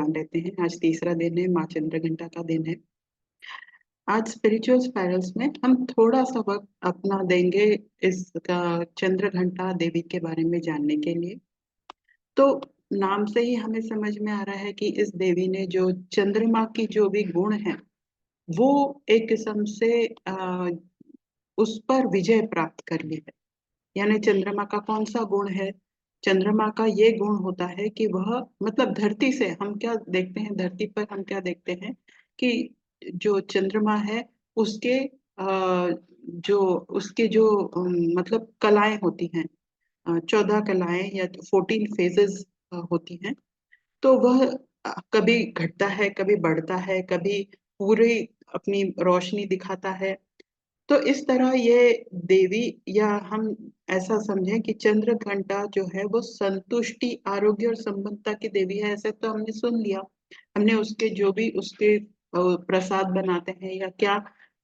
ध्यान देते हैं। आज तीसरा दिन है, माँ चंद्रघंटा का दिन है। आज स्पिरिचुअल स्पायरल्स में हम थोड़ा सा वक्त अपना देंगे इस चंद्रघंटा देवी के बारे में जानने के लिए। तो नाम से ही हमें समझ में आ रहा है कि इस देवी ने जो चंद्रमा की जो भी गुण है वो एक किस्म से उस पर विजय प्राप्त कर ली है। यानी चंद्रमा का कौन सा गुण है? चंद्रमा का ये गुण होता है कि वह मतलब धरती से हम क्या देखते हैं, धरती पर हम क्या देखते हैं कि जो चंद्रमा है उसके जो उसके जो मतलब कलाएं होती हैं, 14 कलाएं या 14 फेजेस होती हैं। तो वह कभी घटता है, कभी बढ़ता है, कभी पूरी अपनी रोशनी दिखाता है। तो इस तरह ये देवी, या हम ऐसा समझें कि चंद्र घंटा जो है वो संतुष्टि, आरोग्य और संपन्नता की देवी है। ऐसे तो हमने सुन लिया, हमने उसके जो भी उसके प्रसाद बनाते हैं या क्या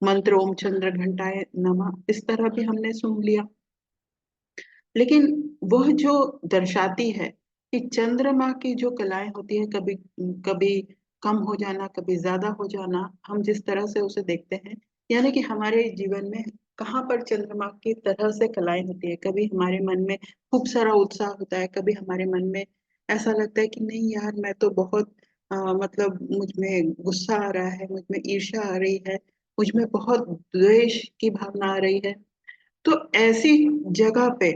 मंत्र, ओम चंद्र घंटाए नमः, इस तरह भी हमने सुन लिया। लेकिन वह जो दर्शाती है कि चंद्रमा की जो कलाएं होती है, कभी कभी कम हो जाना, कभी ज्यादा हो जाना, हम जिस तरह से उसे देखते हैं, यानी कि हमारे जीवन में कहाँ पर चंद्रमा की तरह से कलाएं होती है। कभी हमारे मन में खूब सारा उत्साह होता है, कभी हमारे मन में ऐसा लगता है कि नहीं यार, मैं तो बहुत मतलब मुझ में गुस्सा आ रहा है, मुझ में ईर्ष्या आ रही है, मुझ में बहुत द्वेष की भावना आ रही है। तो ऐसी जगह पे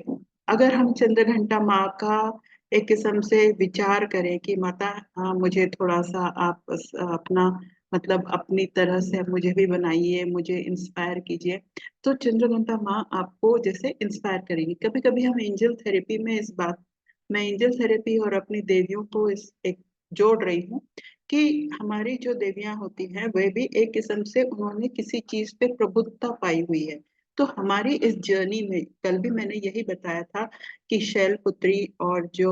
अगर हम चंद्रघंटा माँ का एक किस्म से विचार करें कि माता, हाँ, मुझे थोड़ा सा आप अपना मतलब अपनी तरह से मुझे भी बनाइए, मुझे इंस्पायर कीजिए, तो चंद्रघंटा माँ आपको जैसे इंस्पायर करेगी। कभी कभी हम एंजल थेरेपी में इस बात, मैं एंजल थेरेपी और अपनी देवियों को इस एक जोड़ रही हूँ कि हमारी जो देवियां होती हैं वे भी एक किस्म से उन्होंने किसी चीज पे प्रभुत्ता पाई हुई है। तो हमारी इस जर्नी में कल भी मैंने यही बताया था कि शैलपुत्री और जो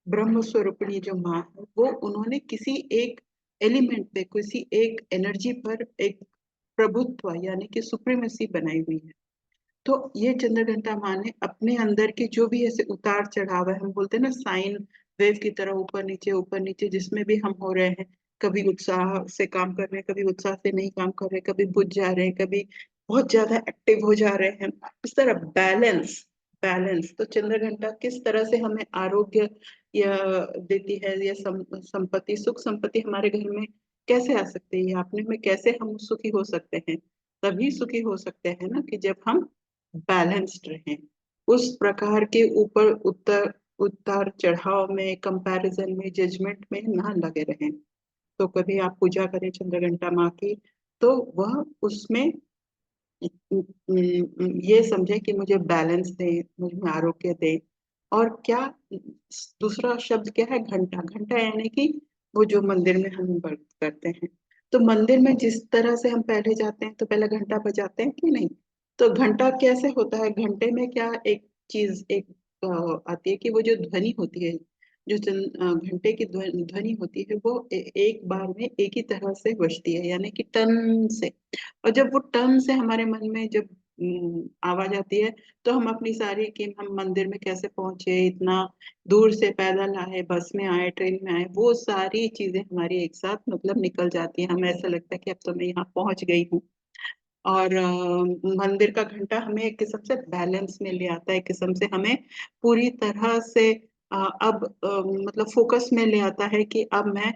ब्रह्म स्वरूपिणी जो माँ है, वो उन्होंने किसी एक एलिमेंट पे, किसी एक एनर्जी पर एक प्रभुत्व यानी कि सुप्रीमेसी बनाई हुई है। तो ये चंद्रघंटा माँ ने अपने अंदर के जो भी ऐसे उतार चढ़ाव है, हम बोलते हैं ना साइन वेव की तरह, ऊपर नीचे जिसमें भी हम हो रहे हैं, कभी उत्साह से काम कर रहे हैं, कभी उत्साह से नहीं काम कर रहे, कभी बुझ जा रहे हैं, कभी बहुत ज्यादा एक्टिव हो जा रहे हैं, इस तरह बैलेंस। बैलेंस तो चंद्रघंटा किस तरह से हमें आरोग्य या देती है, या संपत्ति, सुख संपत्ति हमारे घर में कैसे आ सकती है, अपने में कैसे हम सुखी हो सकते हैं? तभी सुखी हो सकते हैं ना कि जब हम बैलेंस्ड रहें, उस प्रकार के ऊपर उतर उतार चढ़ाव में, कंपैरिजन में, जजमेंट में ना लगे रहें। तो कभी आप पूजा करें चंद्रघंटा माँ की, तो वह उसमें ये समझे कि मुझे बैलेंस दे, मुझे आरोग्य दे। और क्या दूसरा शब्द क्या है? घंटा। घंटा यानी कि वो जो मंदिर में हम वर्क करते हैं, तो मंदिर में जिस तरह से हम पहले जाते हैं तो पहले घंटा बजाते हैं कि नहीं? तो घंटा कैसे होता है? घंटे में क्या एक चीज एक आती है कि वो जो ध्वनि होती है, जो घंटे की ध्वनि होती है, वो एक बार में एक ही तरह से बजती है, यानी कि टन से। और जब वो टर्न से हमारे मन में जब आवाज आती है, तो हम अपनी सारी कि हम मंदिर में कैसे पहुंचे, इतना दूर से पैदल आए, बस में आए, ट्रेन में आए, वो सारी चीजें हमारी एक साथ मतलब निकल जाती है। हमें ऐसा लगता है कि अब तो मैं यहाँ पहुंच गई हूँ। और मंदिर का घंटा हमें एक किस्म से बैलेंस में ले आता है, एक किस्म से हमें पूरी तरह से अब मतलब फोकस में ले आता है कि अब मैं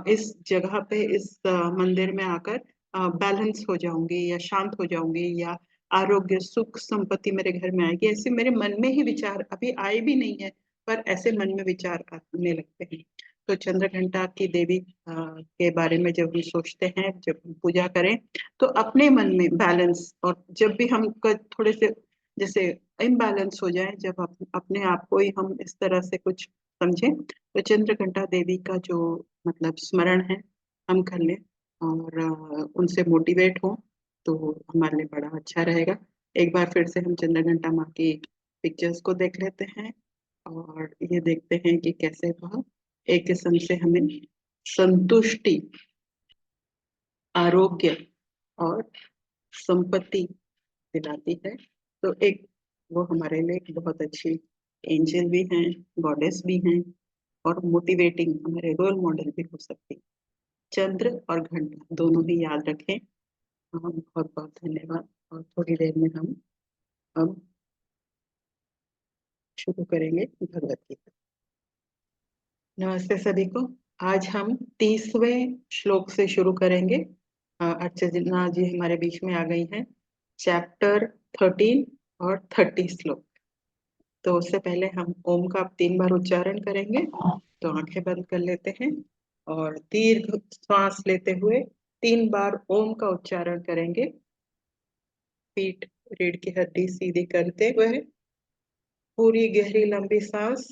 इस जगह पे, इस मंदिर में आकर बैलेंस हो जाऊंगी, या शांत हो जाऊंगी, या आरोग्य, सुख, संपत्ति मेरे घर में आएगी। ऐसे मेरे मन में ही विचार अभी आए भी नहीं है, पर ऐसे मन में विचार आने लगते हैं। तो चंद्र घंटा की देवी के बारे में जब हम सोचते हैं, जब हम पूजा करें, तो अपने मन में बैलेंस, और जब भी हम थोड़े से जैसे इम्बैलेंस हो जाए, जब अपने आप को ही हम इस तरह से कुछ समझें, तो चंद्रघंटा देवी का जो मतलब स्मरण है हम कर लें, और उनसे मोटिवेट हो, तो हमारे लिए बड़ा अच्छा रहेगा। एक बार फिर से हम चंद्रघंटा माँ की पिक्चर्स को देख लेते हैं, और ये देखते हैं कि कैसे वह एक किस्म से हमें संतुष्टि, आरोग्य और संपत्ति दिलाती है। तो एक वो हमारे लिए एक बहुत अच्छी एंजल भी हैं, गॉडेस भी हैं, और मोटिवेटिंग, हमारे रोल मॉडल भी हो सकते हैं। चंद्र और घंटा दोनों ही याद रखें। बहुत बहुत धन्यवाद। और थोड़ी देर में हम अब शुरू करेंगे भगवत गीता। नमस्ते सभी को। आज हम 30वें श्लोक से शुरू करेंगे। अर्चना जी हमारे बीच में आ गई हैं। चैप्टर 13 और 30 श्लोक। तो उससे पहले हम ओम का 3 बार उच्चारण करेंगे। तो आंखें बंद कर लेते हैं और दीर्घ श्वास लेते हुए 3 बार ओम का उच्चारण करेंगे। पीठ रीढ़ की हड्डी सीधी करते हुए पूरी गहरी लंबी सांस।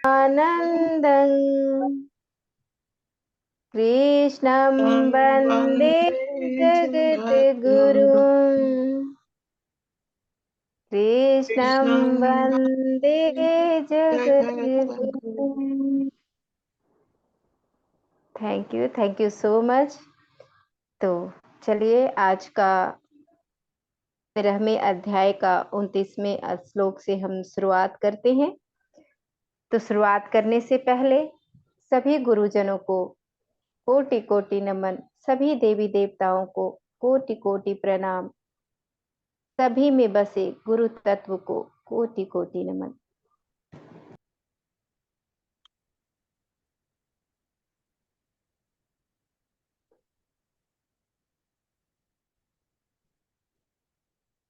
आनंदं कृष्णं वन्दे जगद्गुरुं कृष्णं वन्दे जगद्गुरुं। Thank you so much. तो चलिए आज का 13वें अध्याय का 29वें श्लोक से हम शुरुआत करते हैं। तो शुरुआत करने से पहले सभी गुरुजनों को कोटि कोटि नमन, सभी देवी देवताओं को कोटि कोटि प्रणाम, सभी में बसे गुरु तत्व को कोटि कोटि नमन।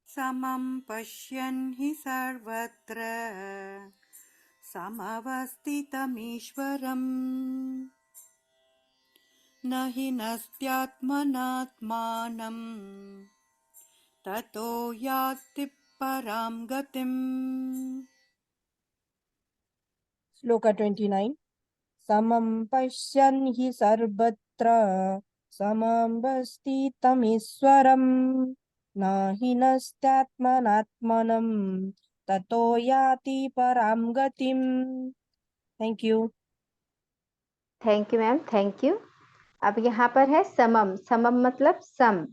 समं पश्यन् हि सर्वत्र समवस्थितमीश्वरम् न हि नस्त्यात्मनात्मानं ततो याति परां गतिम्। श्लोक 29। समं पश्यन् हि सर्वत्र समवस्थितमीश्वरम् न हि नस्त्यात्मनात्मनं ततो याति परां गतिम्। Thank you ma'am, thank you. अब यहाँ पर है समम। समम मतलब सम,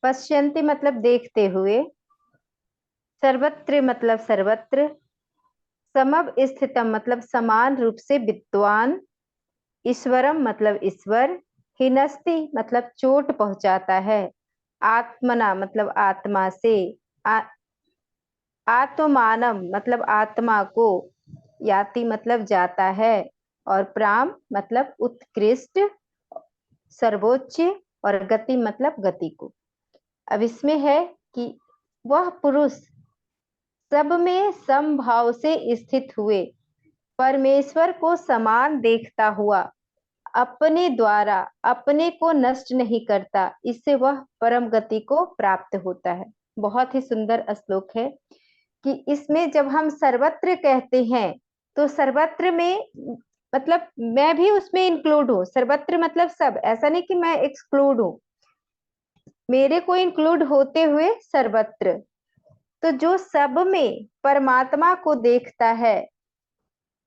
पश्यन्ति मतलब देखते हुए, सर्वत्र मतलब सर्वत्र, समव स्थितम मतलब समान रूप से विद्वान, ईश्वरम मतलब ईश्वर, हिनस्ति मतलब चोट पहुंचाता है, आत्मना मतलब आत्मा से, आत्मानम मतलब आत्मा को, याति मतलब जाता है, और प्राम मतलब उत्कृष्ट, सर्वोच्च, और गति मतलब गति को। अब इसमें है कि वह पुरुष सब में समभाव से स्थित हुए परमेश्वर को समान देखता हुआ अपने द्वारा अपने को नष्ट नहीं करता, इससे वह परम गति को प्राप्त होता है। बहुत ही सुंदर श्लोक है कि इसमें जब हम सर्वत्र कहते हैं तो सर्वत्र में मतलब मैं भी उसमें इंक्लूड हूँ। सर्वत्र मतलब सब, ऐसा नहीं कि मैं एक्सक्लूड हूँ, मेरे को इंक्लूड होते हुए सर्वत्र। तो जो सब में परमात्मा को देखता है,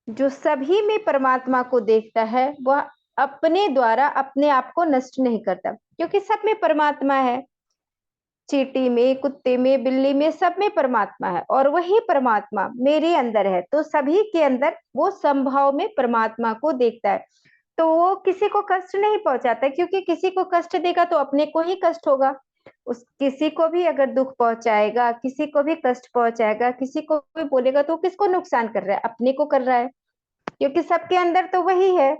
जो सभी में परमात्मा को देखता है, वह अपने द्वारा अपने आप को नष्ट नहीं करता, क्योंकि सब में परमात्मा है। चींटी में, कुत्ते में, बिल्ली में, सब में परमात्मा है, और वही परमात्मा मेरे अंदर है। तो सभी के अंदर वो संभाव में परमात्मा को देखता है, तो वो किसी को कष्ट नहीं पहुंचाता, क्योंकि किसी को कष्ट देगा तो अपने को ही कष्ट होगा। उस किसी को भी अगर दुख पहुंचाएगा, किसी को भी कष्ट पहुंचाएगा, किसी को भी बोलेगा, तो किसको नुकसान कर रहा है? अपने को कर रहा है, क्योंकि सबके अंदर तो वही है।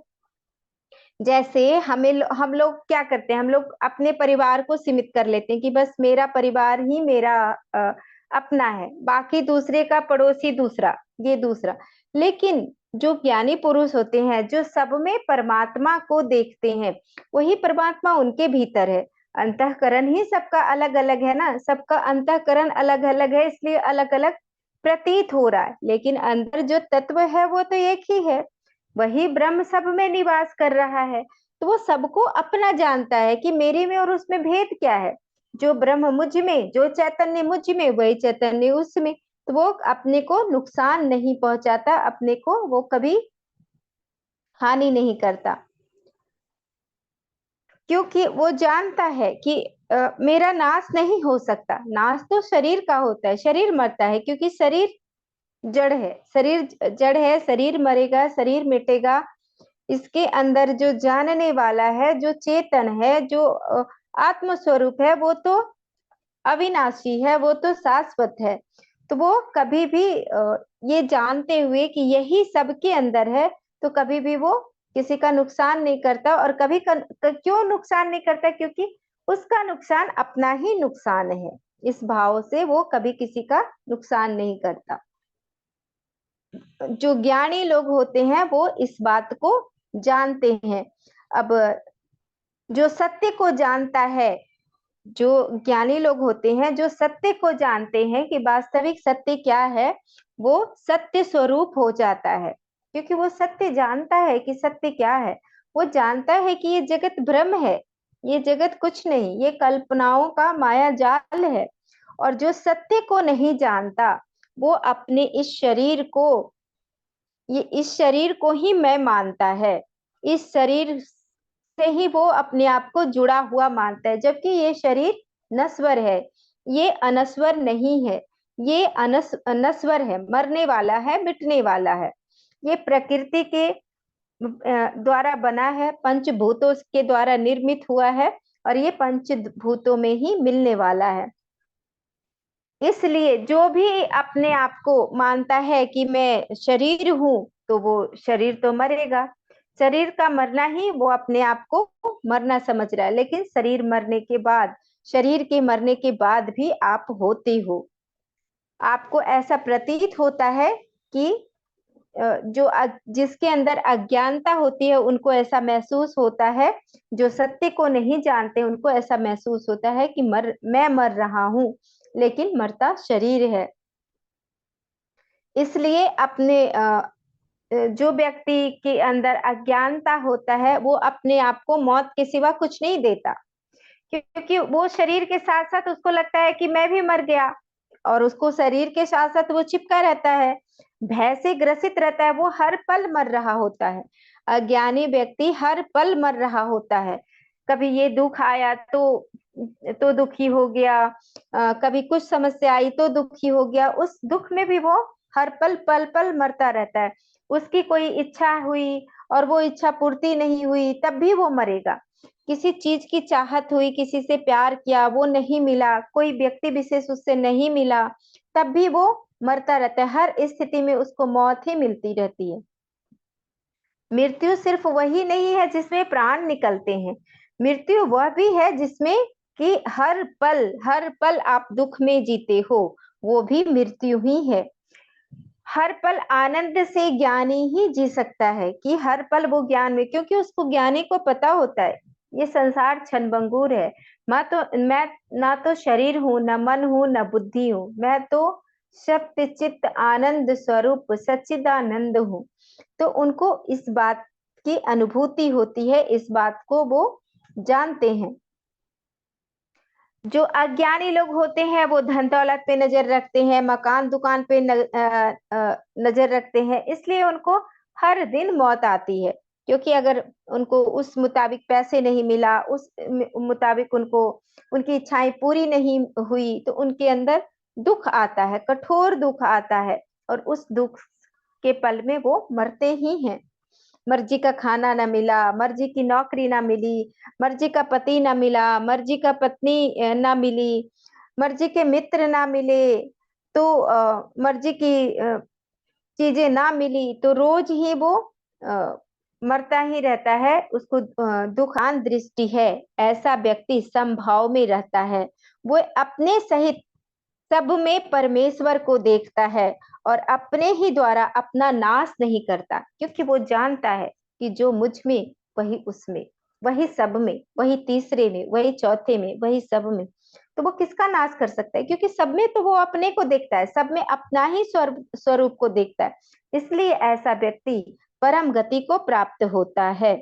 जैसे हम लोग क्या करते हैं, हम लोग अपने परिवार को सीमित कर लेते हैं कि बस मेरा परिवार ही मेरा अपना है, बाकी दूसरे का पड़ोसी दूसरा, ये दूसरा। लेकिन जो ज्ञानी पुरुष होते हैं, जो सब में परमात्मा को देखते हैं, वही परमात्मा उनके भीतर है। अंतःकरण ही सबका अलग अलग है ना, सबका अंतःकरण अलग अलग है, इसलिए अलग अलग प्रतीत हो रहा है, लेकिन अंदर जो तत्व है वो तो एक ही है। वही ब्रह्म सब में निवास कर रहा है, तो वो सबको अपना जानता है कि मेरे में और उसमें भेद क्या है। जो ब्रह्म मुझ में, जो चैतन्य मुझ में, वही चैतन्य उसमें। तो वो अपने को नुकसान नहीं पहुंचाता, अपने को वो कभी हानि नहीं करता, क्योंकि वो जानता है कि मेरा नाश नहीं हो सकता। नाश तो शरीर का होता है, शरीर मरता है, क्योंकि शरीर जड़ है, शरीर जड़ है, शरीर मरेगा, शरीर मिटेगा। इसके अंदर जो जानने वाला है, जो चेतन है, जो आत्म स्वरूप है, वो तो अविनाशी है, वो तो शाश्वत है। तो वो कभी भी ये जानते हुए कि यही सबके अंदर है, तो कभी भी वो किसी का नुकसान नहीं करता। और कभी क्यों नुकसान नहीं करता? क्योंकि उसका नुकसान अपना ही नुकसान है। इस भाव से वो कभी किसी का नुकसान नहीं करता। जो ज्ञानी लोग होते हैं वो इस बात को जानते हैं। अब जो सत्य को जानता है, जो ज्ञानी लोग होते हैं, जो सत्य को जानते हैं कि वास्तविक सत्य क्या है, वो सत्य स्वरूप हो जाता है। क्योंकि वो सत्य जानता है कि सत्य क्या है। वो जानता है कि ये जगत भ्रम है, ये जगत कुछ नहीं, ये कल्पनाओं का माया जाल है। और जो सत्य को नहीं जानता, वो अपने इस शरीर को ही मैं मानता है। इस शरीर से ही वो अपने आप को जुड़ा हुआ मानता है, जबकि ये शरीर नश्वर है, ये अनश्वर नहीं है। ये नश्वर है, मरने वाला है, मिटने वाला है। ये प्रकृति के द्वारा बना है, पंचभूतों के द्वारा निर्मित हुआ है, और ये पंचभूतों में ही मिलने वाला है। इसलिए जो भी अपने आप को मानता है कि मैं शरीर हूं, तो वो शरीर तो मरेगा। शरीर का मरना ही वो अपने आप को मरना समझ रहा है। लेकिन शरीर के मरने के बाद भी आप होते हो। आपको ऐसा प्रतीत होता है कि जिसके अंदर अज्ञानता होती है उनको ऐसा महसूस होता है, जो सत्य को नहीं जानते उनको ऐसा महसूस होता है कि मैं मर रहा हूं, लेकिन मरता शरीर है। इसलिए जो व्यक्ति के अंदर अज्ञानता होता है, वो अपने आप को मौत के सिवा कुछ नहीं देता, क्योंकि वो शरीर के साथ साथ उसको लगता है कि मैं भी मर गया, और उसको शरीर के साथ साथ वो चिपका रहता है, भय से ग्रसित रहता है, वो हर पल मर रहा होता है। अज्ञानी व्यक्ति हर पल मर रहा होता है। कभी ये दुख आया तो दुखी हो गया, कभी कुछ समस्या आई तो दुखी हो गया। उस दुख में भी वो हर पल पल पल मरता रहता है। उसकी कोई इच्छा हुई और वो इच्छा पूर्ति नहीं हुई, तब भी वो मरेगा। किसी चीज की चाहत हुई, किसी से प्यार किया, वो नहीं मिला, कोई व्यक्ति विशेष उससे नहीं मिला, तब भी वो मरता रहता है। हर स्थिति में उसको मौत ही मिलती रहती है। मृत्यु सिर्फ वही नहीं है जिसमें प्राण निकलते हैं, मृत्यु वह भी है जिसमें कि हर पल आप दुख में जीते हो, वो भी मृत्यु ही है। हर पल आनंद से ज्ञानी ही जी सकता है, कि हर पल वो ज्ञान में, क्योंकि उसको ज्ञानी को पता होता है ये संसार क्षणभंगुर है। मैं ना तो शरीर हूँ, न मन हूँ, न बुद्धि हूँ, मैं तो शक्ति चित्त आनंद स्वरूप सच्चिदानंद हूँ। तो उनको इस बात की अनुभूति होती है, इस बात को वो जानते हैं। जो अज्ञानी लोग होते हैं वो धन दौलत पे नजर रखते हैं, मकान दुकान पे नजर रखते हैं, इसलिए उनको हर दिन मौत आती है। क्योंकि अगर उनको उस मुताबिक पैसे नहीं मिला, उस मुताबिक उनको उनकी इच्छाएं पूरी नहीं हुई, तो उनके अंदर दुख आता है, कठोर दुख आता है, और उस दुख के पल में वो मरते ही हैं। मर्जी का खाना ना मिला, मर्जी की नौकरी ना मिली, मर्जी का पति ना मिला, मर्जी का पत्नी ना मिली, मर्जी के मित्र ना मिले, तो मर्जी की चीजें ना मिली, तो रोज ही वो मरता ही रहता है। उसको दुखान दृष्टि है। ऐसा व्यक्ति समभाव में रहता है, वो अपने सहित सब में परमेश्वर को देखता है, और अपने ही द्वारा अपना नाश नहीं करता, क्योंकि वो जानता है कि जो मुझ में वही उसमें, वही सब में, वही तीसरे में, वही चौथे में, वही सब में। तो वो किसका नाश कर सकता है? क्योंकि सब में तो वो अपने को देखता है, सब में अपना ही स्वरूप को देखता है। इसलिए ऐसा व्यक्ति परम गति को प्राप्त होता है।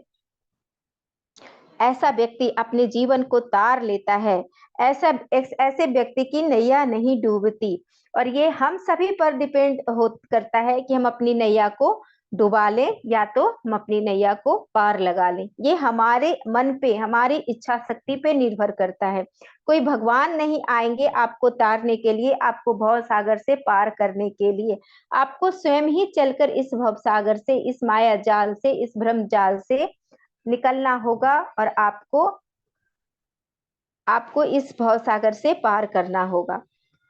ऐसा व्यक्ति अपने जीवन को तार लेता है। ऐसे व्यक्ति की नैया नहीं डूबती। और ये हम सभी पर डिपेंड करता है कि हम अपनी नैया को डुबा लें या तो हम अपनी नैया को पार लगा लें। ये हमारे मन पे, हमारी इच्छा शक्ति पे निर्भर करता है। कोई भगवान नहीं आएंगे आपको तारने के लिए, आपको भव सागर से पार करने के लिए। आपको स्वयं ही चलकर इस भव सागर से, इस माया जाल से, इस भ्रम जाल से निकलना होगा और आपको इस भव सागर से पार करना होगा।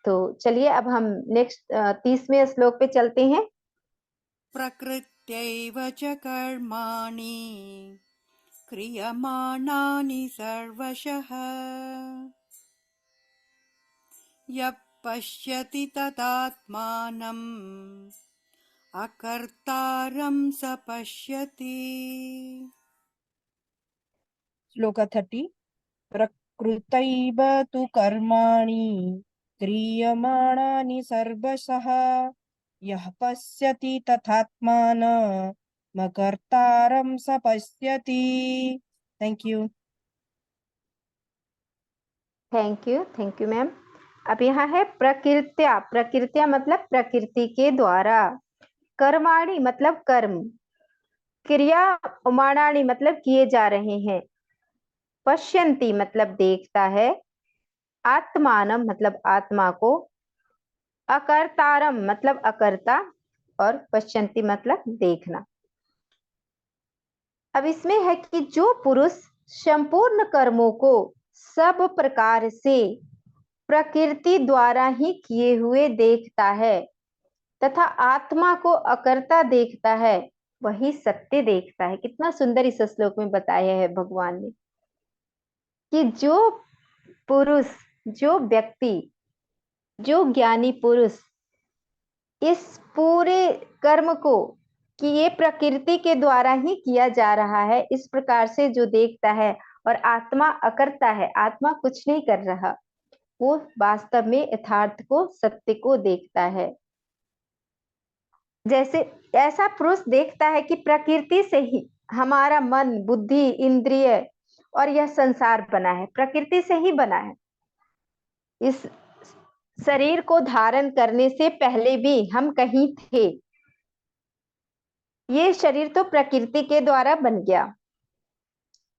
तो चलिए अब हम नेक्स्ट 30वें श्लोक पे चलते हैं। प्रकृत्यैव च कर्माणि क्रियमाणानि सर्वशः यः पश्यति तदात्मानम् अकर्तारं स पश्यति। श्लोक 30 प्रकृतैव तु कर्माणि क्रियमाणानि सर्वशः यः पश्यति तथात्मानं कर्तारं स पश्यति। Thank you. Thank you ma'am. अब यहाँ है प्रकृत्या। प्रकृत्या मतलब प्रकृति के द्वारा। कर्माणि मतलब कर्म। क्रियमाणानि मतलब किए जा रहे हैं। पश्यन्ति मतलब देखता है। आत्मानम मतलब आत्मा को। अकर्तारम मतलब अकर्ता। और पश्यन्ति मतलब देखना। अब इसमें है कि जो पुरुष संपूर्ण कर्मों को सब प्रकार से प्रकृति द्वारा ही किए हुए देखता है तथा आत्मा को अकर्ता देखता है, वही सत्य देखता है। कितना सुंदर इस श्लोक में बताया है भगवान ने कि जो पुरुष, जो व्यक्ति, जो ज्ञानी पुरुष इस पूरे कर्म को कि ये प्रकृति के द्वारा ही किया जा रहा है, इस प्रकार से जो देखता है और आत्मा अकर्ता है, आत्मा कुछ नहीं कर रहा, वो वास्तव में यथार्थ को, सत्य को देखता है। जैसे ऐसा पुरुष देखता है कि प्रकृति से ही हमारा मन, बुद्धि, इंद्रिय और यह संसार बना है, प्रकृति से ही बना है। इस शरीर को धारण करने से पहले भी हम कहीं थे। ये शरीर तो प्रकृति के द्वारा बन गया।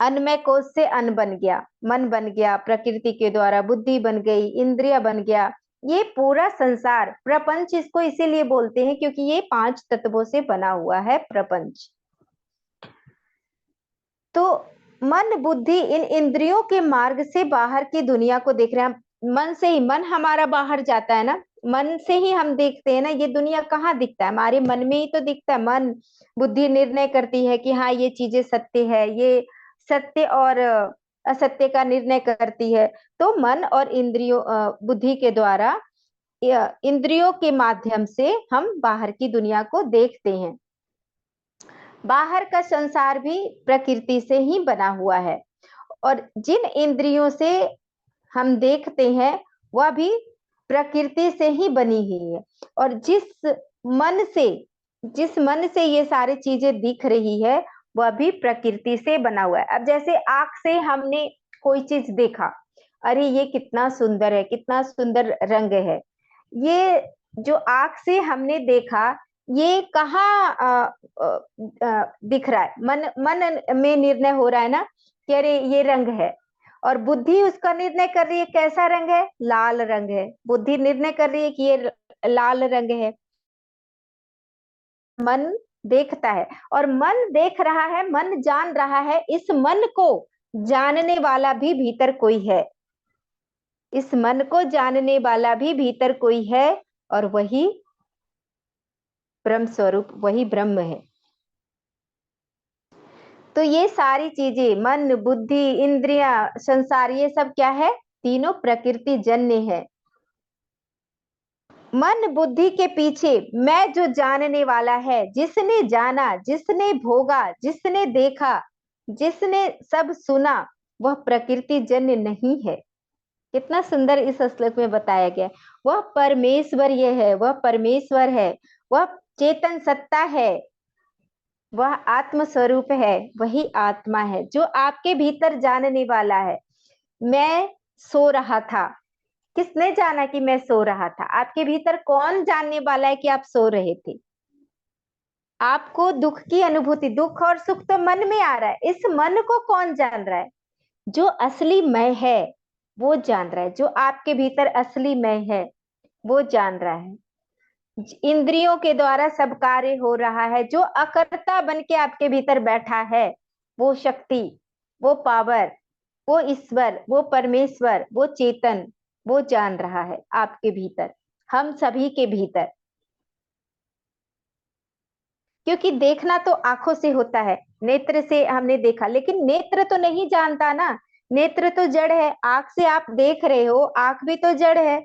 अन्नमय कोश से अन्न बन गया, मन बन गया प्रकृति के द्वारा, बुद्धि बन गई, इंद्रिय बन गया। ये पूरा संसार, प्रपंच इसको इसीलिए बोलते हैं क्योंकि ये 5 तत्वों से बना हुआ है प्रपंच। तो मन, बुद्धि, इन इंद्रियों के मार्ग से बाहर की दुनिया को देख रहे हैं। मन से ही, मन हमारा बाहर जाता है ना, मन से ही हम देखते हैं ना। ये दुनिया कहाँ दिखता है? हमारे मन में ही तो दिखता है। मन बुद्धि निर्णय करती है कि हाँ ये चीजें सत्य है, ये सत्य और असत्य का निर्णय करती है। तो मन और इंद्रियों, बुद्धि के द्वारा, इंद्रियों के माध्यम से हम बाहर की दुनिया को देखते हैं। बाहर का संसार भी प्रकृति से ही बना हुआ है और जिन इंद्रियों से हम देखते हैं वह भी प्रकृति से ही बनी हुई है। और जिस मन से ये सारी चीजें दिख रही है वह भी प्रकृति से बना हुआ है। अब जैसे आंख से हमने कोई चीज देखा, अरे ये कितना सुंदर है, कितना सुंदर रंग है, ये जो आंख से हमने देखा ये कहाँ दिख रहा है? मन में निर्णय हो रहा है ना कि अरे ये रंग है, और बुद्धि उसका निर्णय कर रही है कैसा रंग है, लाल रंग है। बुद्धि निर्णय कर रही है कि ये लाल रंग है। मन देखता है और मन देख रहा है, मन जान रहा है। इस मन को जानने वाला भी भीतर कोई है, इस मन को जानने वाला भी भीतर कोई है और वही ब्रह्म स्वरूप, वही ब्रह्म है। तो ये सारी चीजें, मन, बुद्धि, इंद्रियां, संसार, ये सब क्या है? तीनों प्रकृति जन्य है। मन बुद्धि के पीछे मैं जो जानने वाला है, जिसने जाना, जिसने भोगा, जिसने देखा, जिसने सब सुना, वह प्रकृति जन्य नहीं है। कितना सुंदर इस श्लोक में बताया गया। वह परमेश्वर ये है, वह परमेश्वर है, वह चेतन सत्ता है, वह आत्म स्वरूप है, वही आत्मा है जो आपके भीतर जानने वाला है। मैं सो रहा था, किसने जाना कि मैं सो रहा था? आपके भीतर कौन जानने वाला है कि आप सो रहे थे? आपको दुख की अनुभूति, दुख और सुख तो मन में आ रहा है, इस मन को कौन जान रहा है? जो असली मैं है वो जान रहा है, जो आपके भीतर असली मैं है वो जान रहा है। इंद्रियों के द्वारा सब कार्य हो रहा है, जो अकर्ता बन के आपके भीतर बैठा है, वो शक्ति, वो पावर, वो ईश्वर, वो परमेश्वर, वो चेतन, वो जान रहा है आपके भीतर, हम सभी के भीतर। क्योंकि देखना तो आंखों से होता है, नेत्र से हमने देखा, लेकिन नेत्र तो नहीं जानता ना, नेत्र तो जड़ है। आंख से आप देख रहे हो, आंख भी तो जड़ है,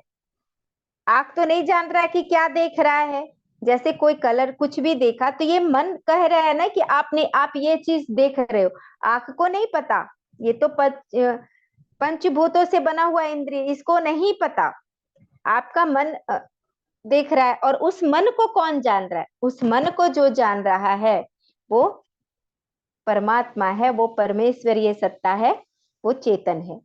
आंख तो नहीं जान रहा है कि क्या देख रहा है। जैसे कोई कलर कुछ भी देखा तो ये मन कह रहा है ना कि आप ये चीज देख रहे हो, आंख को नहीं पता। ये तो पंचभूतों से बना हुआ इंद्रिय, इसको नहीं पता। आपका मन देख रहा है, और उस मन को कौन जान रहा है? उस मन को जो जान रहा है वो परमात्मा है, वो परमेश्वरीय सत्ता है, वो चेतन है।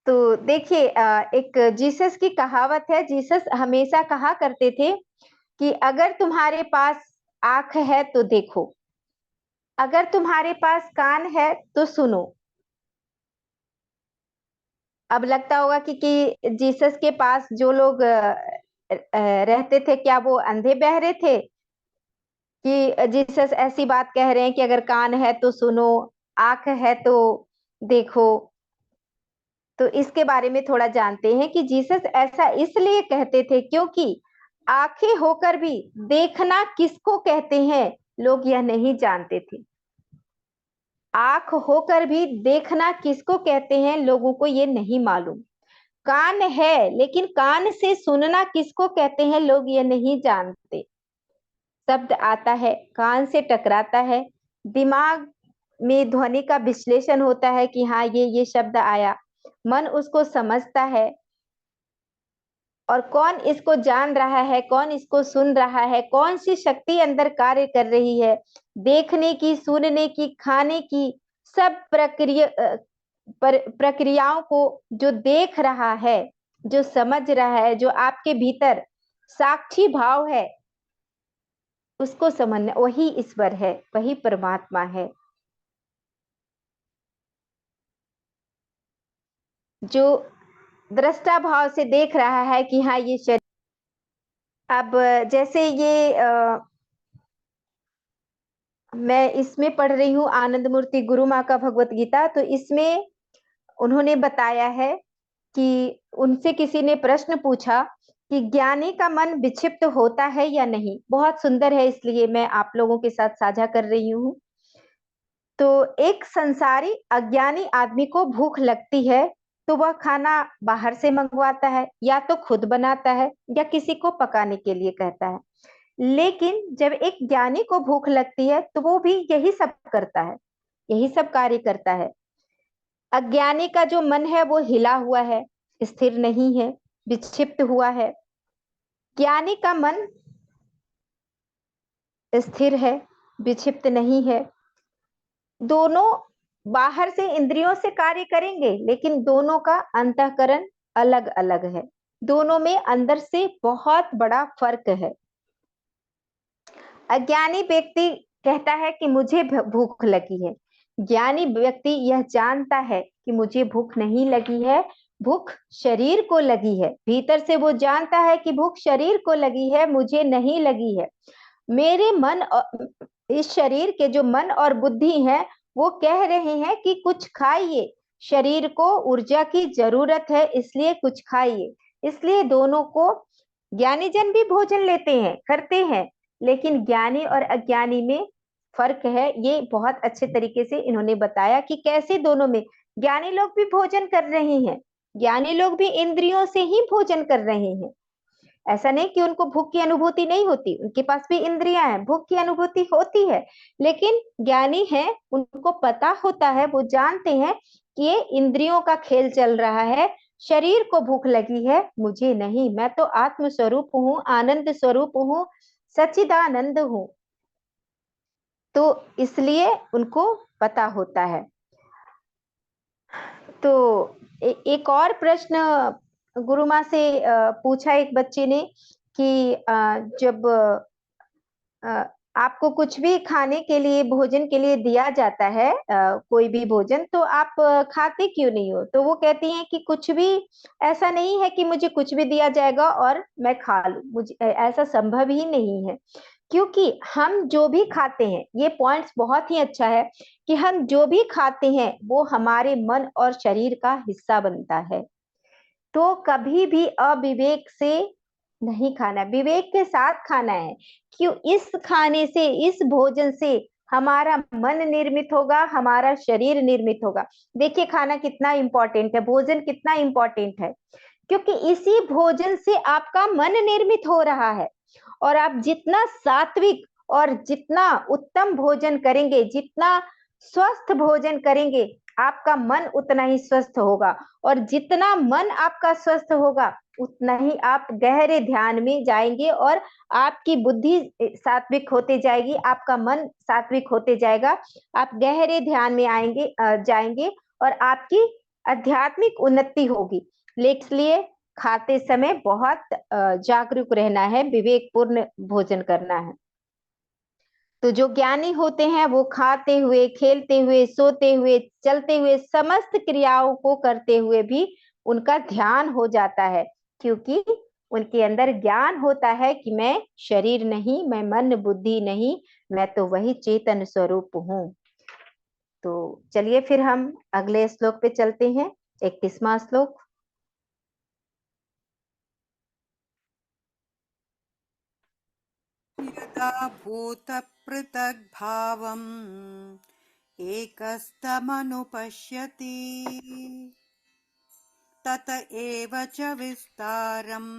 तो देखिए, एक जीसस की कहावत है, जीसस हमेशा कहा करते थे कि अगर तुम्हारे पास आंख है तो देखो, अगर तुम्हारे पास कान है तो सुनो। अब लगता होगा कि जीसस के पास जो लोग रहते थे, क्या वो अंधे बहरे थे कि जीसस ऐसी बात कह रहे हैं कि अगर कान है तो सुनो, आंख है तो देखो? तो इसके बारे में थोड़ा जानते हैं कि जीसस ऐसा इसलिए कहते थे क्योंकि आंखें होकर भी देखना किसको कहते हैं लोग यह नहीं जानते थे। आंख होकर भी देखना किसको कहते हैं लोगों को ये नहीं मालूम। कान है, लेकिन कान से सुनना किसको कहते हैं लोग ये नहीं जानते। शब्द आता है, कान से टकराता है, दिमाग में ध्वनि का विश्लेषण होता है कि हाँ ये शब्द आया, मन उसको समझता है, और कौन इसको जान रहा है, कौन इसको सुन रहा है, कौन सी शक्ति अंदर कार्य कर रही है, देखने की, सुनने की, खाने की, सब प्रक्रियाओं को जो देख रहा है, जो समझ रहा है, जो आपके भीतर साक्षी भाव है, उसको समझना, वही ईश्वर है, वही परमात्मा है। जो दृष्टा भाव से देख रहा है कि हाँ ये शरीर। अब जैसे ये मैं इसमें पढ़ रही हूँ आनंद मूर्ति गुरु माँ का भगवत गीता, तो इसमें उन्होंने बताया है कि उनसे किसी ने प्रश्न पूछा कि ज्ञानी का मन विक्षिप्त होता है या नहीं। बहुत सुंदर है, इसलिए मैं आप लोगों के साथ साझा कर रही हूँ। तो एक संसारी अज्ञानी आदमी को भूख लगती है तो वह खाना बाहर से मंगवाता है, या तो खुद बनाता है या किसी को पकाने के लिए कहता है। लेकिन जब एक ज्ञानी को भूख लगती है तो वो भी यही सब करता है, यही सब कार्य करता है। अज्ञानी का जो मन है वो हिला हुआ है, स्थिर नहीं है, विक्षिप्त हुआ है। ज्ञानी का मन स्थिर है, विक्षिप्त नहीं है। दोनों बाहर से इंद्रियों से कार्य करेंगे, लेकिन दोनों का अंतःकरण अलग अलग है, दोनों में अंदर से बहुत बड़ा फर्क है। अज्ञानी व्यक्ति कहता है कि मुझे भूख लगी है, ज्ञानी व्यक्ति यह जानता है कि मुझे भूख नहीं लगी है, भूख शरीर को लगी है। भीतर से वो जानता है कि भूख शरीर को लगी है, मुझे नहीं लगी है। मेरे मन और इस शरीर के जो मन और बुद्धि है वो कह रहे हैं कि कुछ खाइए, शरीर को ऊर्जा की जरूरत है, इसलिए कुछ खाइए। इसलिए दोनों को, ज्ञानी जन भी भोजन लेते हैं, करते हैं, लेकिन ज्ञानी और अज्ञानी में फर्क है। ये बहुत अच्छे तरीके से इन्होंने बताया कि कैसे दोनों में, ज्ञानी लोग भी भोजन कर रहे हैं, ज्ञानी लोग भी इंद्रियों से ही भोजन कर रहे हैं। ऐसा नहीं कि उनको भूख की अनुभूति नहीं होती, उनके पास भी इंद्रियां हैं, भूख की अनुभूति होती है। लेकिन ज्ञानी है, उनको पता होता है, वो जानते हैं कि ये इंद्रियों का खेल चल रहा है, शरीर को भूख लगी है, मुझे नहीं, मैं तो आत्म स्वरूप हूँ, आनंद स्वरूप हूँ, सच्चिदानंद हूँ, तो इसलिए उनको पता होता है। तो एक और प्रश्न गुरु माँ से पूछा एक बच्चे ने कि जब आपको कुछ भी खाने के लिए, भोजन के लिए दिया जाता है, कोई भी भोजन, तो आप खाते क्यों नहीं हो? तो वो कहती हैं कि कुछ भी ऐसा नहीं है कि मुझे कुछ भी दिया जाएगा और मैं खा लूं, मुझे ऐसा संभव ही नहीं है। क्योंकि हम जो भी खाते हैं, ये पॉइंट्स बहुत ही अच्छा है कि हम जो भी खाते हैं वो हमारे मन और शरीर का हिस्सा बनता है। तो कभी भी अविवेक से नहीं खाना, विवेक के साथ खाना है। क्यों? इस खाने से, इस भोजन से हमारा मन निर्मित होगा, हमारा शरीर निर्मित होगा। देखिए खाना कितना इंपॉर्टेंट है, भोजन कितना इंपॉर्टेंट है, क्योंकि इसी भोजन से आपका मन निर्मित हो रहा है। और आप जितना सात्विक और जितना उत्तम भोजन करेंगे, जितना स्वस्थ भोजन करेंगे, आपका मन उतना ही स्वस्थ होगा। और जितना मन आपका स्वस्थ होगा, उतना ही आप गहरे ध्यान में जाएंगे और आपकी बुद्धि सात्विक होते जाएगी, आपका मन सात्विक होते जाएगा। आप गहरे ध्यान में जाएंगे और आपकी आध्यात्मिक उन्नति होगी। इसलिए खाते समय बहुत जागरूक रहना है, विवेकपूर्ण भोजन करना है। तो जो ज्ञानी होते हैं वो खाते हुए, खेलते हुए, सोते हुए, चलते हुए, समस्त क्रियाओं को करते हुए भी उनका ध्यान हो जाता है, क्योंकि उनके अंदर ज्ञान होता है कि मैं शरीर नहीं, मैं मन बुद्धि नहीं, मैं तो वही चेतन स्वरूप हूँ। तो चलिए फिर हम अगले श्लोक पे चलते हैं, 31वां श्लोक। यदा भूतपृथग्भावम् एकस्तमनुपश्यति तत एव च विस्तारम्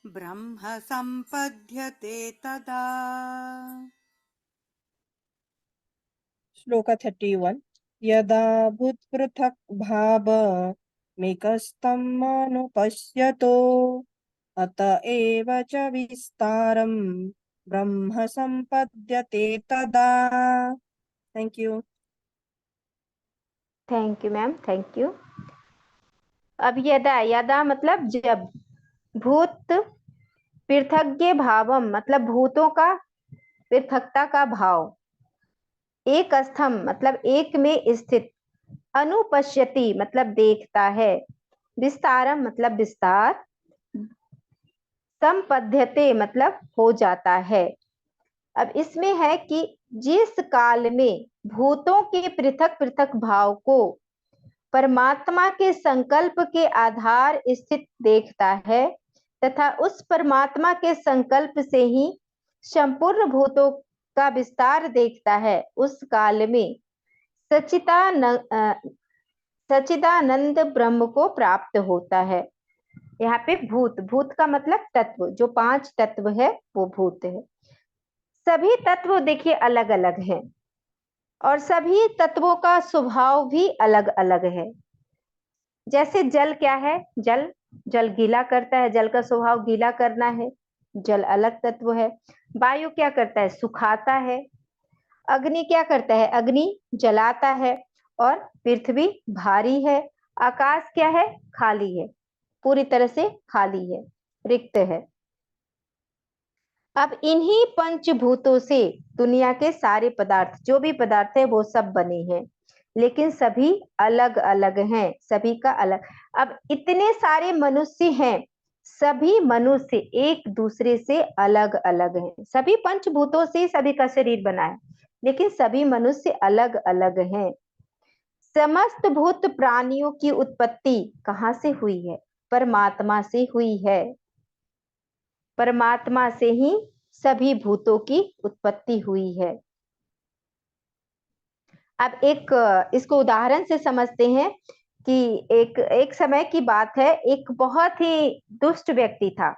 ब्रह्म सम्पद्यते तदा। श्लोक 31 यदा भूतपृथक् भावमेकस्तमनुपश्यतो अत एव च विस्तारम् ब्रह्म सम्पद्यते तदा। Thank you. Thank you ma'am, thank you. अब यदा, यदा मतलब जब, भूत पृथग्य भावम मतलब भूतों का पृथकता का भाव, एक स्थम मतलब एक में स्थित, अनुपश्यति मतलब देखता है, विस्तारम मतलब विस्तार, संपद्यते मतलब हो जाता है। अब इसमें है कि जिस काल में भूतों के पृथक पृथक भाव को परमात्मा के संकल्प के आधार स्थित देखता है, तथा उस परमात्मा के संकल्प से ही संपूर्ण भूतों का विस्तार देखता है, उस काल में सच्चिदानंद ब्रह्म को प्राप्त होता है। यहाँ पे भूत, भूत का मतलब तत्व, जो 5 तत्व है वो भूत है। सभी तत्व देखिए अलग अलग हैं और सभी तत्वों का स्वभाव भी अलग अलग है। जैसे जल क्या है, जल जल गीला करता है, जल का स्वभाव गीला करना है, जल अलग तत्व है। वायु क्या करता है, सुखाता है। अग्नि क्या करता है, अग्नि जलाता है। और पृथ्वी भारी है। आकाश क्या है, खाली है, पूरी तरह से खाली है, रिक्त है। अब इन्हीं पंचभूतों से दुनिया के सारे पदार्थ, जो भी पदार्थ है वो सब बने हैं, लेकिन सभी अलग अलग हैं, सभी का अलग। अब इतने सारे मनुष्य हैं, सभी मनुष्य एक दूसरे से अलग अलग हैं। सभी पंचभूतों से सभी का शरीर बना है, लेकिन सभी मनुष्य अलग अलग हैं। समस्त भूत प्राणियों की उत्पत्ति कहाँ से हुई है, परमात्मा से हुई है। परमात्मा से ही सभी भूतों की उत्पत्ति हुई है। अब एक इसको उदाहरण से समझते हैं कि एक समय की बात है, एक बहुत ही दुष्ट व्यक्ति था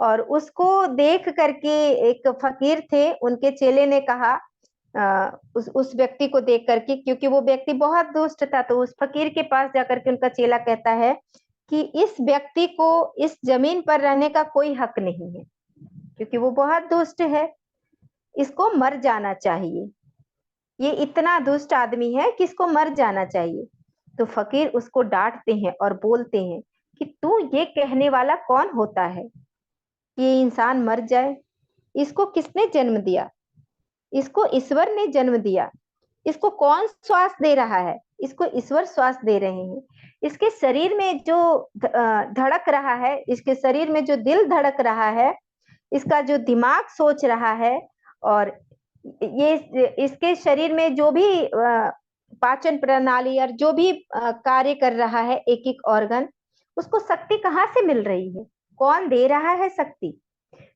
और उसको देख करके एक फकीर थे, उनके चेले ने कहा, उस व्यक्ति को देख करके, क्योंकि वो व्यक्ति बहुत दुष्ट था, तो उस फकीर के पास जाकर के उनका चेला कहता है कि इस व्यक्ति को इस जमीन पर रहने का कोई हक नहीं है। क्योंकि वो बहुत दुष्ट है, इसको मर जाना चाहिए, ये इतना दुष्ट आदमी है कि इसको मर जाना चाहिए। तो फकीर उसको डांटते हैं और बोलते हैं कि तू ये कहने वाला कौन होता है, ये इंसान मर जाए? इसको किसने जन्म दिया? इसको ईश्वर ने जन्म दिया। इसको कौन श्वास दे रहा है? इसको ईश्वर श्वास दे रहे हैं। इसके शरीर में जो धड़क रहा है, इसके शरीर में जो दिल धड़क रहा है, इसका जो दिमाग सोच रहा है, और ये इसके शरीर में जो भी पाचन प्रणाली और जो भी कार्य कर रहा है, एक एक ऑर्गन, उसको शक्ति कहाँ से मिल रही है? कौन दे रहा है शक्ति?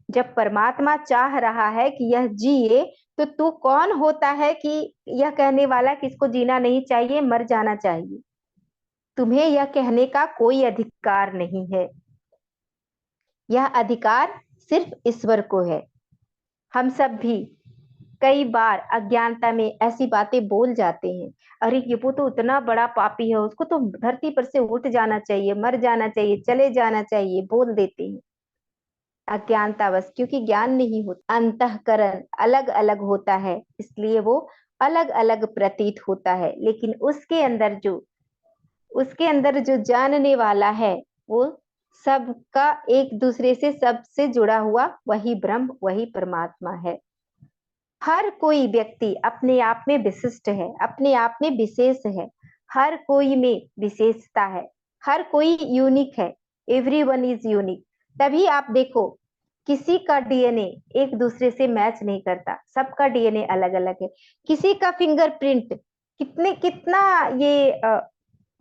जब परमात्मा चाह रहा है कि यह जिए, तो तू कौन होता है कि यह कहने वाला कि इसको जीना नहीं चाहिए, मर जाना चाहिए? तुम्हें यह कहने का कोई अधिकार नहीं है। यह अधिकार सिर्फ ईश्वर को है। हम सब भी कई बार अज्ञानता में ऐसी बातें बोल जाते हैं, अरे ये वो तो इतना बड़ा पापी है, उसको तो धरती पर से उठ जाना चाहिए, मर जाना चाहिए, चले जाना चाहिए, बोल देते हैं अज्ञानतावश, क्योंकि ज्ञान नहीं होता। अंतःकरण अलग अलग होता है, इसलिए वो अलग अलग प्रतीत होता है, लेकिन उसके अंदर जो जानने वाला है, वो सबका एक दूसरे से सबसे जुड़ा हुआ वही ब्रह्म, वही परमात्मा है। हर कोई व्यक्ति अपने आप में विशिष्ट है, अपने आप में विशेष है, हर कोई में विशेषता है, हर कोई यूनिक है। Everyone is unique. तभी आप देखो किसी का डीएनए एक दूसरे से मैच नहीं करता, सबका डीएनए अलग अलग है। किसी का फिंगरप्रिंट, कितना ये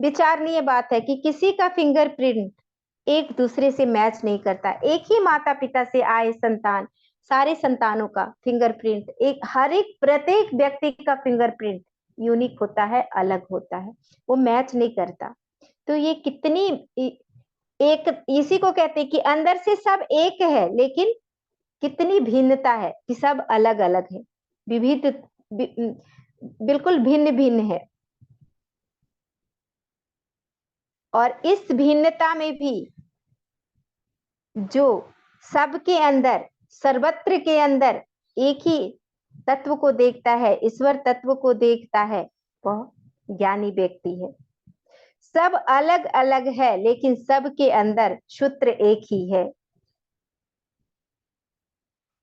विचारणीय बात है कि किसी का फिंगरप्रिंट एक दूसरे से मैच नहीं करता। एक ही माता पिता से आए संतान, सारे संतानों का फिंगरप्रिंट, हर एक प्रत्येक व्यक्ति का फिंगरप्रिंट यूनिक होता है, अलग होता है, वो मैच नहीं करता। तो ये कितनी एक, इसी को कहते हैं कि अंदर से सब एक है, लेकिन कितनी भिन्नता है कि सब अलग अलग है, विविध, बिल्कुल भिन्न भिन्न है। और इस भिन्नता में भी जो सबके अंदर, सर्वत्र के अंदर एक ही तत्व को देखता है, ईश्वर तत्व को देखता है, वह ज्ञानी व्यक्ति है। सब अलग अलग है, लेकिन सबके अंदर सूत्र एक ही है।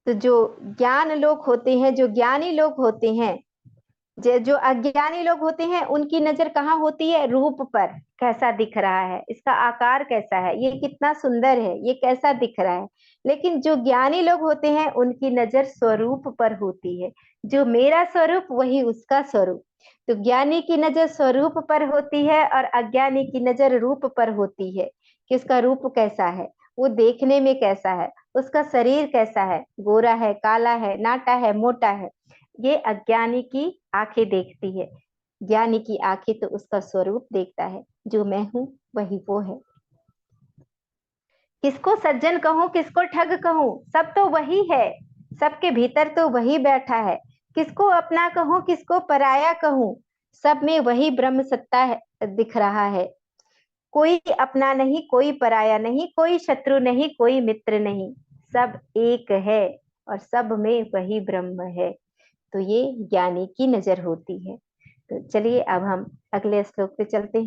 तो जो ज्ञान लोग होते हैं, जो ज्ञानी लोग होते हैं, जो अज्ञानी लोग होते हैं, उनकी नजर कहाँ होती है? रूप पर, कैसा दिख रहा है, इसका आकार कैसा है, ये कितना सुंदर है, ये कैसा दिख रहा है। लेकिन जो ज्ञानी लोग होते हैं, उनकी नजर स्वरूप पर होती है, जो मेरा स्वरूप वही उसका स्वरूप। तो ज्ञानी की नजर स्वरूप पर होती है और अज्ञानी की नजर रूप पर होती है कि उसका रूप कैसा है, वो देखने में कैसा है, उसका शरीर कैसा है, गोरा है, काला है, नाटा है, मोटा है। ये अज्ञानी की आंखें देखती है, ज्ञानी की आंखें तो उसका स्वरूप देखता है, जो मैं हूं वही वो है। किसको सज्जन कहूं, किसको ठग कहूं, सब तो वही है, सबके भीतर तो वही बैठा है। किसको अपना कहूं, किसको पराया कहूं, सब में वही ब्रह्म सत्ता है, दिख रहा है। कोई अपना नहीं, कोई पराया नहीं, कोई शत्रु नहीं, कोई मित्र नहीं, सब एक है और सब में वही ब्रह्म है। तो ये ज्ञानी की नजर होती है। तो चलिए अब हम अगले श्लोक पे चलते हैं।